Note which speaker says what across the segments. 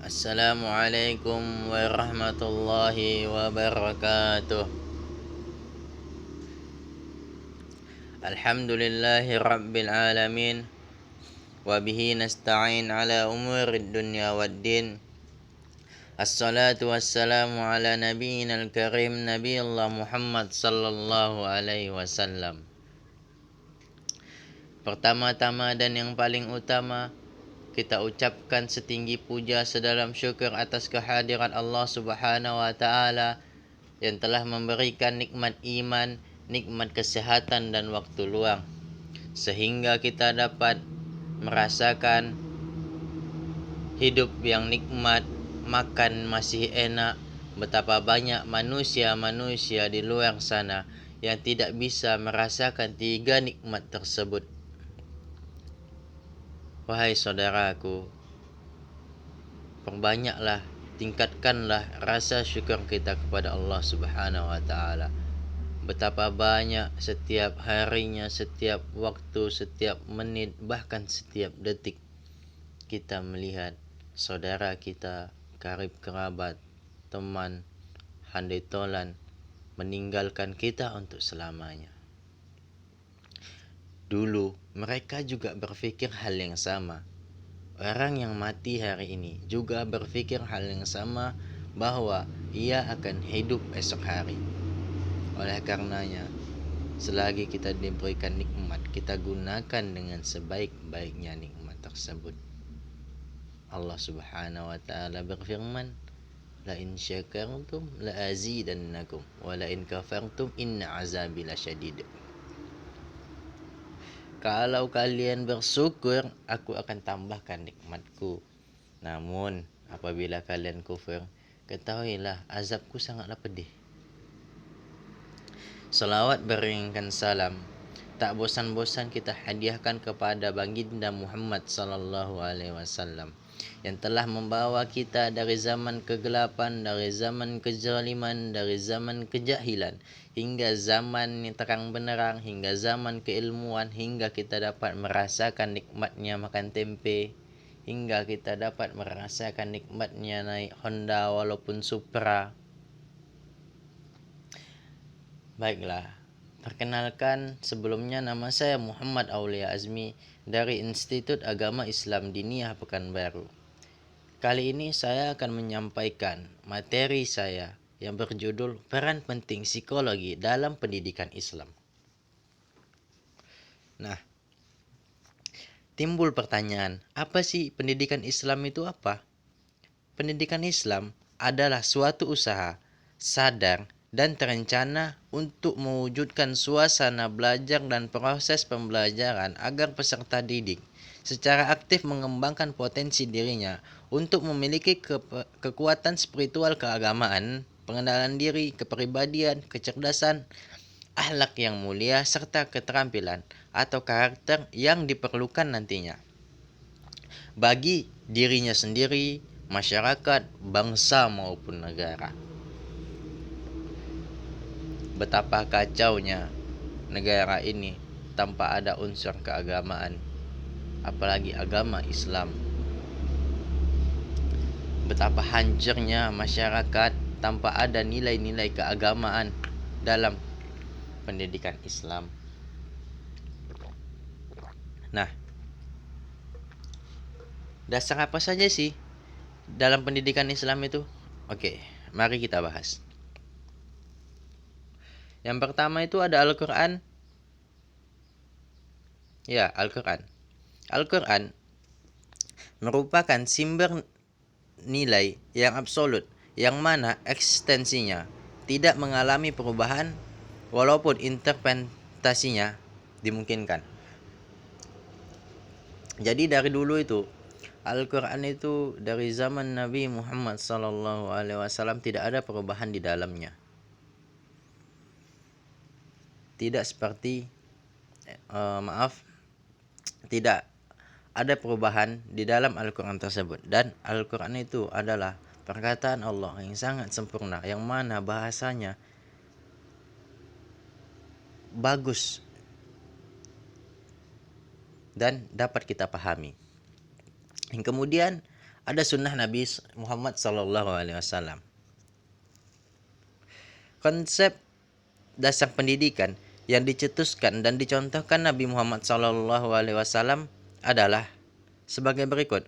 Speaker 1: Assalamualaikum warahmatullahi wabarakatuh. Alhamdulillahi rabbil alamin. Wabihi nasta'in ala umurid dunya waddin. Assalatu wassalamu ala nabiyyina al-karim Nabiyullah Muhammad sallallahu alaihi wasallam. Pertama-tama dan yang paling utama, kita ucapkan setinggi puja sedalam syukur atas kehadiran Allah Subhanahu wa taala yang telah memberikan nikmat iman, nikmat kesehatan dan waktu luang, sehingga kita dapat merasakan hidup yang nikmat, makan masih enak. Betapa banyak manusia-manusia di luar sana yang tidak bisa merasakan tiga nikmat tersebut. Wahai saudaraku, perbanyaklah, tingkatkanlah rasa syukur kita kepada Allah Subhanahu wa taala. Betapa banyak setiap harinya, setiap waktu, setiap menit, bahkan setiap detik kita melihat saudara kita, karib kerabat, teman, handai tolan meninggalkan kita untuk selamanya. Dulu mereka juga berpikir hal yang sama. Orang yang mati hari ini juga berpikir hal yang sama, bahwa ia akan hidup esok hari. Oleh karenanya, selagi kita diberikan nikmat, kita gunakan dengan sebaik-baiknya nikmat tersebut. Allah Subhanahu wa taala berfirman, "La in syakartum la azidannakum wa la in kafartum inna azabi lasyadid." Kalau kalian bersyukur, aku akan tambahkan nikmatku. Namun, apabila kalian kufur, ketahuilah azabku sangatlah pedih. Salawat beriringkan salam tak bosan-bosan kita hadiahkan kepada baginda Muhammad sallallahu alaihi wasallam yang telah membawa kita dari zaman kegelapan, dari zaman kezaliman, dari zaman kejahilan hingga zaman yang terang benderang, hingga zaman keilmuan, hingga kita dapat merasakan nikmatnya makan tempe, hingga kita dapat merasakan nikmatnya naik Honda walaupun Supra. Baiklah, perkenalkan, sebelumnya nama saya Muhammad Aulia Azmi dari Institut Agama Islam Diniyah Pekanbaru. Kali ini saya akan menyampaikan materi saya yang berjudul Peran Penting Psikologi dalam Pendidikan Islam. Nah, timbul pertanyaan, apa sih pendidikan Islam itu apa? Pendidikan Islam adalah suatu usaha sadar dan terencana untuk mewujudkan suasana belajar dan proses pembelajaran agar peserta didik secara aktif mengembangkan potensi dirinya untuk memiliki kekuatan spiritual keagamaan, pengenalan diri, kepribadian, kecerdasan, akhlak yang mulia, serta keterampilan atau karakter yang diperlukan nantinya bagi dirinya sendiri, masyarakat, bangsa maupun negara. Betapa kacaunya negara ini tanpa ada unsur keagamaan, apalagi agama Islam. Betapa hancurnya masyarakat tanpa ada nilai-nilai keagamaan dalam pendidikan Islam. Nah, dasar apa saja sih dalam pendidikan Islam itu? Oke, mari kita bahas. Yang pertama itu ada Al-Quran. Ya, Al-Quran. Al-Quran merupakan sumber nilai yang absolut, yang mana eksistensinya tidak mengalami perubahan walaupun interpretasinya dimungkinkan. Jadi dari dulu itu Al-Quran itu dari zaman Nabi Muhammad SAW tidak ada perubahan di dalamnya. Tidak seperti tidak ada perubahan di dalam Al-Quran tersebut. Dan Al-Quran itu adalah perkataan Allah yang sangat sempurna, yang mana bahasanya bagus dan dapat kita pahami. Yang kemudian ada sunnah Nabi Muhammad SAW. Konsep dasar pendidikan yang dicetuskan dan dicontohkan Nabi Muhammad SAW adalah sebagai berikut,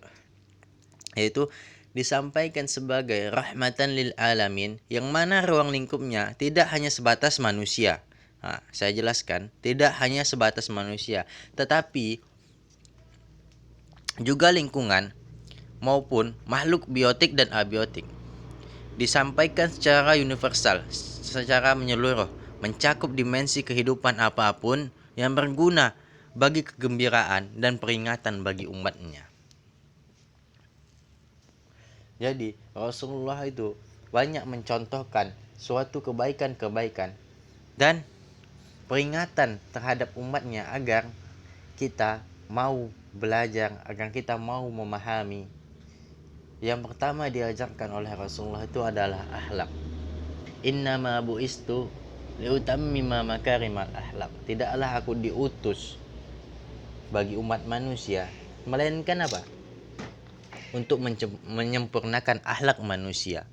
Speaker 1: yaitu disampaikan sebagai rahmatan lil alamin, yang mana ruang lingkupnya tidak hanya sebatas manusia. Saya jelaskan, tidak hanya sebatas manusia, tetapi juga lingkungan maupun makhluk biotik dan abiotik. Disampaikan secara universal, secara menyeluruh, mencakup dimensi kehidupan apapun yang berguna bagi kegembiraan dan peringatan bagi umatnya. Jadi Rasulullah itu banyak mencontohkan suatu kebaikan-kebaikan dan peringatan terhadap umatnya agar kita mau belajar, agar kita mau memahami. Yang pertama diajarkan oleh Rasulullah itu adalah akhlak. Innama bu'istu liutammima makarimal akhlak. Tidaklah aku diutus bagi umat manusia, melainkan apa? Untuk menyempurnakan akhlak manusia,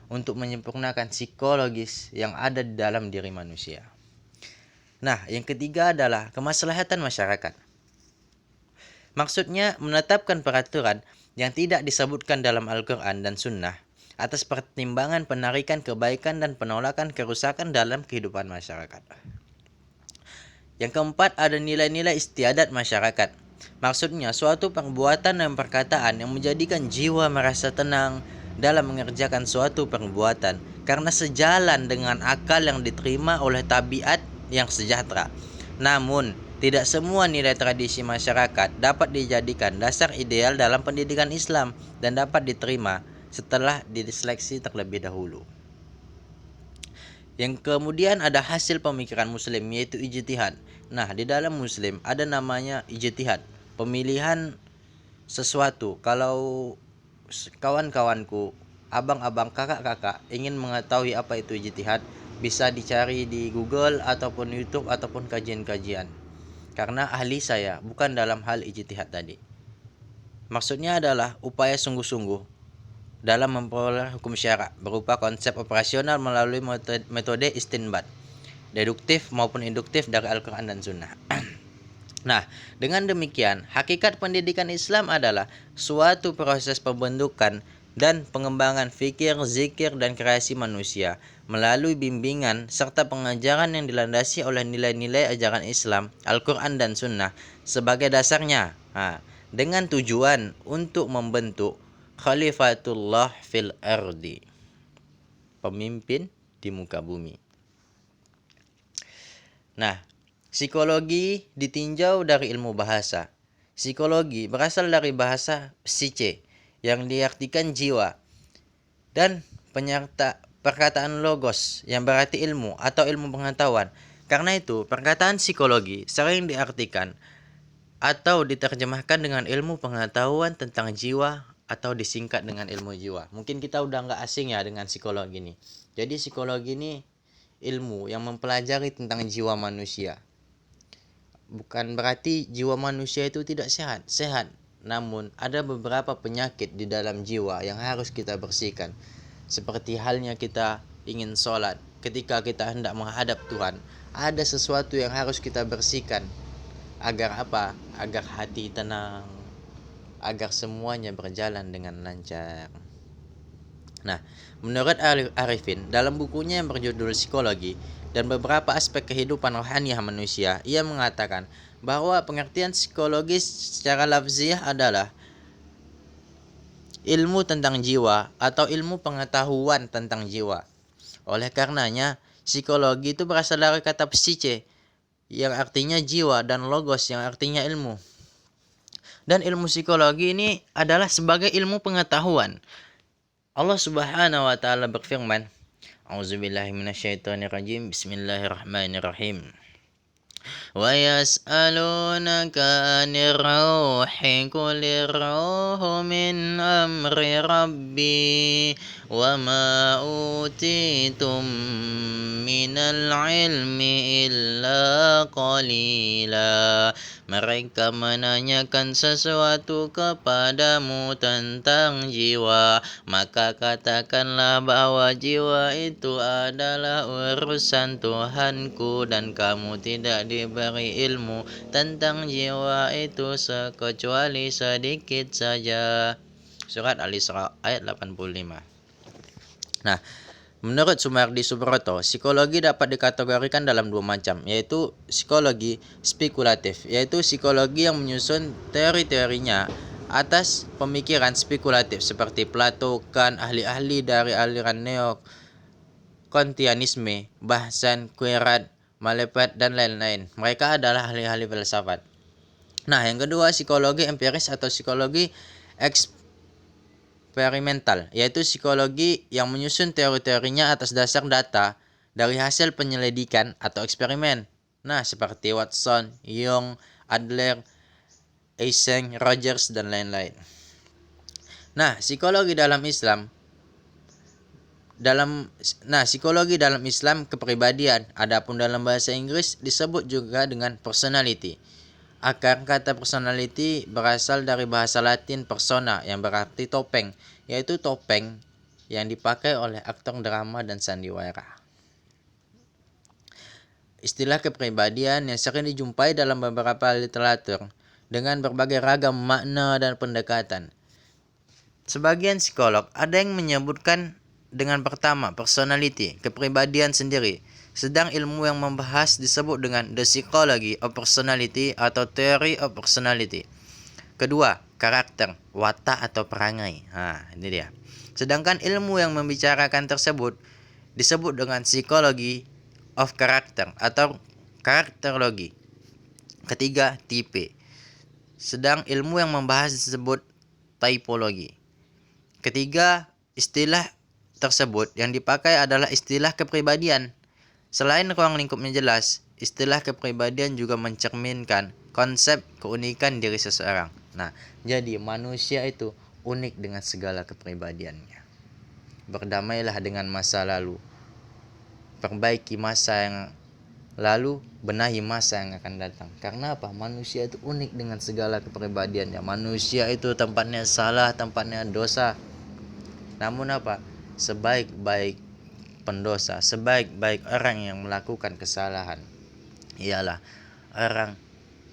Speaker 1: untuk menyempurnakan psikologis yang ada di dalam diri manusia. Nah, yang ketiga adalah kemaslahatan masyarakat. Maksudnya menetapkan peraturan yang tidak disebutkan dalam Al-Quran dan Sunnah atas pertimbangan penarikan kebaikan dan penolakan kerusakan dalam kehidupan masyarakat. Yang keempat, ada nilai-nilai istiadat masyarakat. Maksudnya suatu perbuatan dan perkataan yang menjadikan jiwa merasa tenang dalam mengerjakan suatu perbuatan karena sejalan dengan akal yang diterima oleh tabiat yang sejahtera. Namun, tidak semua nilai tradisi masyarakat dapat dijadikan dasar ideal dalam pendidikan Islam dan dapat diterima setelah diseleksi terlebih dahulu. Yang kemudian ada hasil pemikiran muslim, yaitu ijtihad. Nah, di dalam muslim ada namanya ijtihad, pemilihan sesuatu. Kalau kawan-kawanku, abang-abang, kakak-kakak ingin mengetahui apa itu ijtihad, bisa dicari di Google ataupun YouTube ataupun kajian-kajian. Karena ahli saya bukan dalam hal ijtihad tadi. Maksudnya adalah upaya sungguh-sungguh dalam memperoleh hukum syara berupa konsep operasional melalui metode istinbat, deduktif maupun induktif dari Al-Quran dan Sunnah. Nah, dengan demikian, hakikat pendidikan Islam adalah suatu proses pembentukan dan pengembangan fikir, zikir, dan kreasi manusia melalui bimbingan serta pengajaran yang dilandasi oleh nilai-nilai ajaran Islam, Al-Quran dan Sunnah sebagai dasarnya, dengan tujuan untuk membentuk Khalifatullah fil ardi, pemimpin di muka bumi. Nah, psikologi ditinjau dari ilmu bahasa. Psikologi berasal dari bahasa psiche yang diartikan jiwa, dan penyerta perkataan logos yang berarti ilmu atau ilmu pengetahuan. Karena itu, perkataan psikologi sering diartikan atau diterjemahkan dengan ilmu pengetahuan tentang jiwa atau disingkat dengan ilmu jiwa. Mungkin kita udah nggak asing ya dengan psikologi ini. Jadi psikologi ini ilmu yang mempelajari tentang jiwa manusia. Bukan berarti jiwa manusia itu tidak sehat. Namun ada beberapa penyakit di dalam jiwa yang harus kita bersihkan. Seperti halnya kita ingin sholat. Ketika kita hendak menghadap Tuhan, ada sesuatu yang harus kita bersihkan. Agar apa? Agar hati tenang, agar semuanya berjalan dengan lancar. Nah, menurut Arifin, dalam bukunya yang berjudul Psikologi dan beberapa aspek kehidupan rohaniah manusia, ia mengatakan bahwa pengertian psikologis secara lafziah adalah ilmu tentang jiwa atau ilmu pengetahuan tentang jiwa. Oleh karenanya, psikologi itu berasal dari kata psiche yang artinya jiwa dan logos yang artinya ilmu. Dan ilmu psikologi ini adalah sebagai ilmu pengetahuan. Allah Subhanahu wa taala berfirman, A'udzubillahi minasyaitonirrajim. Bismillahirrahmanirrahim. ويسألونك عن الروح قل الروح من أمر ربي وما أوتيتم من العلم إلا قليلا. Mereka menanyakan sesuatu kepadamu tentang jiwa, maka katakanlah bahwa jiwa itu adalah urusan Tuhanku dan kamu tidak diberi ilmu tentang jiwa itu kecuali sedikit saja. Surat Al-Isra ayat 85. Nah, menurut Sumardi Subroto, psikologi dapat dikategorikan dalam dua macam, yaitu psikologi spekulatif, yaitu psikologi yang menyusun teori-teorinya atas pemikiran spekulatif seperti Plato, Kant, ahli-ahli dari aliran neo-Kantianisme, Bahsan, Quirat, Malepat, dan lain-lain. Mereka adalah ahli-ahli filsafat. Nah, yang kedua, psikologi empiris atau psikologi eksperimental, yaitu psikologi yang menyusun teori-teorinya atas dasar data dari hasil penyelidikan atau eksperimen. Nah, seperti Watson, Jung, Adler, Eysenck, Rogers, dan lain-lain. Nah, psikologi dalam Islam kepribadian, adapun dalam bahasa Inggris disebut juga dengan personality. Akar kata personality berasal dari bahasa Latin persona yang berarti topeng, yaitu topeng yang dipakai oleh aktor drama dan sandiwara. Istilah kepribadian yang sering dijumpai dalam beberapa literatur dengan berbagai ragam makna dan pendekatan. Sebagian psikolog ada yang menyebutkan dengan pertama personality, kepribadian sendiri. Sedang ilmu yang membahas disebut dengan the psychology of personality atau theory of personality. Kedua, karakter, watak atau perangai. Ini dia. Sedangkan ilmu yang membicarakan tersebut disebut dengan psychology of character atau karakterologi. Ketiga, tipe. Sedang ilmu yang membahas disebut typologi. Ketiga, istilah tersebut yang dipakai adalah istilah kepribadian. Selain ruang lingkupnya jelas, istilah kepribadian juga mencerminkan konsep keunikan diri seseorang. Nah, jadi manusia itu unik dengan segala kepribadiannya. Berdamailah dengan masa lalu. Perbaiki masa yang lalu, benahi masa yang akan datang. Karena apa? Manusia itu unik dengan segala kepribadiannya. Manusia itu tempatnya salah, tempatnya dosa. Namun apa? Sebaik-baik pendosa, sebaik-baik orang yang melakukan kesalahan ialah orang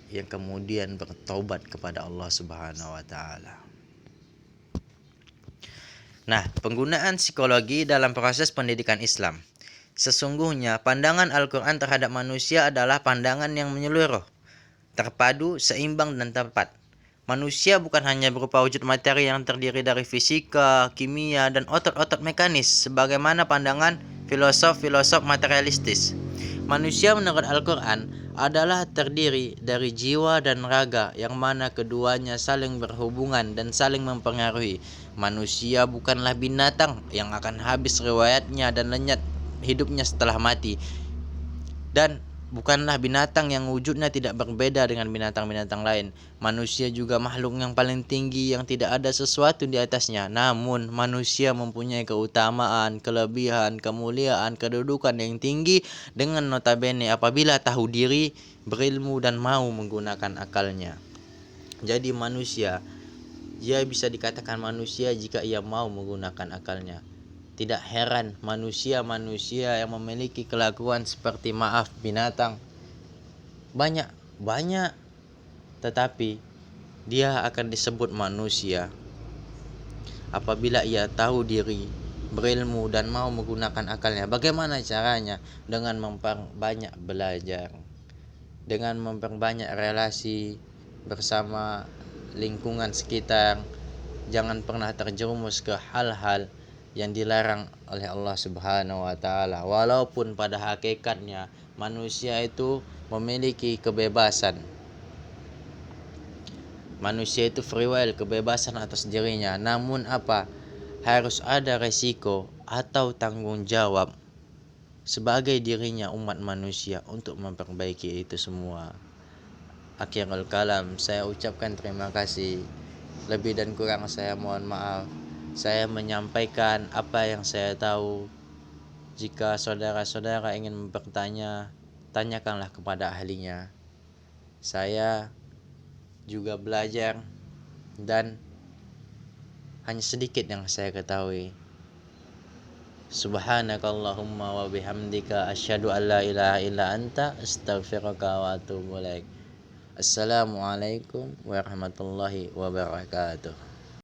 Speaker 1: yang kemudian bertaubat kepada Allah Subhanahu wa taala. Nah, penggunaan psikologi dalam proses pendidikan Islam. Sesungguhnya pandangan Al-Qur'an terhadap manusia adalah pandangan yang menyeluruh, terpadu, seimbang dan tepat. Manusia bukan hanya berupa wujud materi yang terdiri dari fisika, kimia, dan otot-otot mekanis sebagaimana pandangan filosof-filosof materialistis. Manusia menurut Al-Quran adalah terdiri dari jiwa dan raga yang mana keduanya saling berhubungan dan saling mempengaruhi. Manusia bukanlah binatang yang akan habis riwayatnya dan lenyap hidupnya setelah mati. Dan bukanlah binatang yang wujudnya tidak berbeda dengan binatang-binatang lain. Manusia juga makhluk yang paling tinggi yang tidak ada sesuatu di atasnya. Namun manusia mempunyai keutamaan, kelebihan, kemuliaan, kedudukan yang tinggi dengan notabene apabila tahu diri, berilmu dan mau menggunakan akalnya. Jadi manusia, dia bisa dikatakan manusia jika ia mau menggunakan akalnya. Tidak heran manusia-manusia yang memiliki kelakuan seperti binatang banyak, tetapi dia akan disebut manusia apabila ia tahu diri, berilmu dan mau menggunakan akalnya. Bagaimana caranya? Dengan memperbanyak belajar, dengan memperbanyak relasi bersama lingkungan sekitar. Jangan pernah terjerumus ke hal-hal yang dilarang oleh Allah Subhanahu wa taala. Walaupun pada hakikatnya manusia itu memiliki kebebasan. Manusia itu free will, kebebasan atas dirinya. Namun apa? Harus ada resiko atau tanggung jawab sebagai dirinya umat manusia untuk memperbaiki itu semua. Akhirul kalam, saya ucapkan terima kasih. Lebih dan kurang saya mohon maaf. Saya menyampaikan apa yang saya tahu. Jika saudara-saudara ingin bertanya, tanyakanlah kepada ahlinya. Saya juga belajar dan hanya sedikit yang saya ketahui. Subhanakallahumma wa bihamdika asyhadu an la ilaha illa anta astaghfiruka wa atubu ilaik. Assalamualaikum warahmatullahi wabarakatuh.